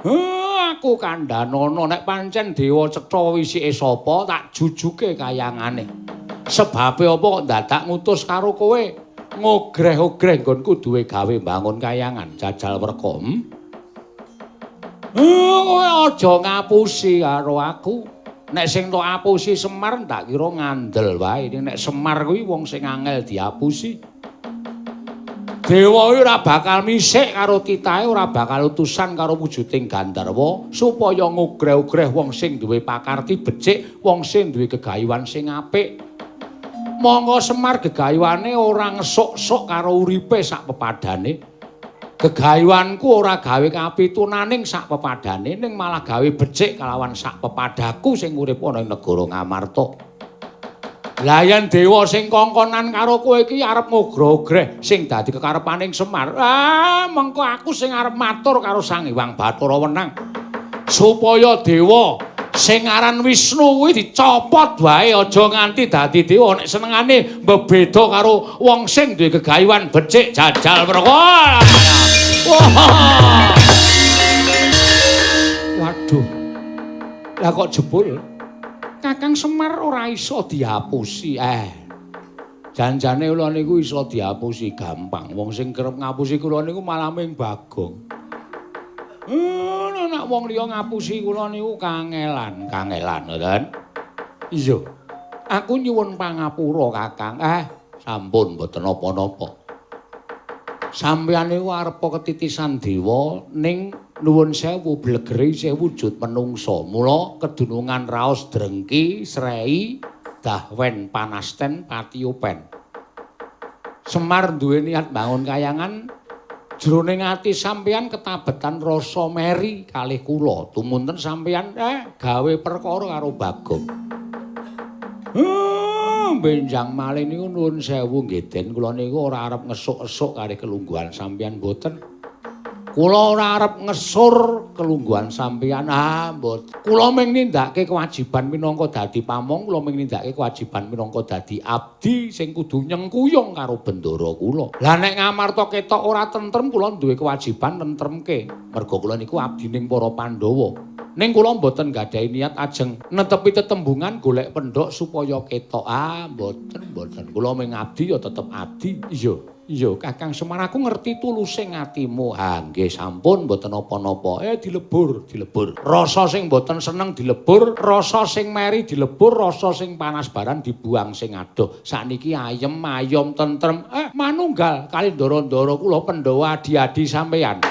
Aku kandhanono nek pancen Dewa Cetha wisike sapa tak jujuke kayangane. Sebabe apa kok dadak ngutus karo kowe ngogreh-ogreh nggonku duwe gawe bangun kayangan jajal werka. Kowe aja ngapusi karo aku. Nek sing tok apusi Semar tak kira ngandel wae. Nek Semar kuwi wong sing angel diapusi. Dewa ora bakal misik karo titahe, ora bakal utusan karo wujuding Gandharwa supaya ngogreh-ogreh wong sing duwe pakarti becik, wong sing duwe gegayuhan sing apik. Monggo Semar gegayuhane ora ngesuk-suk karo uripe sak pepadane. Gegayuhanku ora gawe kapitunaning sak pepadane, ning malah gawe becik kalawan sak pepadaku sing urip ana ing negara Ngamarta. Lah yen dewa sing kongkonan karo kowe iki arep ngogreh-ogreh sing dadi kekarepaning Semar. Mengko aku sing arep matur karo Sang Hyang Bathara Wenang supaya dewa sing aran Wisnu kuwi dicopot wae aja nganti dadi dewa nek senengane mbebeda karo wong sing duwe gegayuhan becik jajal werka. Waduh. Lah kok jebul Kakang Semar ora iso diapusi. Janjane kula niku iso diapusi gampang. Wong sing kerep ngapusi kula niku malah ming Bagong. Nek wong liya ngapusi kula niku kangelan, ngoten. Iya. Aku nyuwun pangapura, Kakang. Sampun mboten napa-napa. Sampeyan niku arepa ketitisan dewa ning nuwun sewu blegere isih wujud menungsa. Mula kedunungan raos drengki, srei, dahwen panasten, patiopen. Semar duwe niat bangun kayangan jroning ati sampeyan ketabetan rasa meri kalih kula. Tumunten sampeyan gawe perkara karo Bagong. Benjang malih niku nuwun sewu nggih Den, kula niku ora arep ngesuk-esuk kali kelungguhan sampeyan mboten. Kula ora arep ngesur kelungguhan sampeyan. Mboten. Kula mung nindakake kewajiban minangka dadi pamong, kula mung nindakake kewajiban minangka dadi abdi sing kudu nyengkuyung karo bendara kula. Lah nek Ngamarta ketok ora tentrem, kula duwe kewajiban nentremke. Merga kula niku abdining para Pandhawa. Ning kula mboten gadahi niat ajeng netepi tetembungan golek pendhok supaya ketok. Mboten. Kula mung abdi ya tetep abdi. Iya, Kakang Semar aku ngerti tulusing atimu. Nggih sampun mboten napa-napa. Dilebur. Rasa sing mboten seneng dilebur, rasa sing meri dilebur, rasa sing panas baran dibuang sing adoh. Sakniki ayem, ayom, tentrem. Manunggal kali ndara-ndara kula Pandhawa adi-adi sampeyan.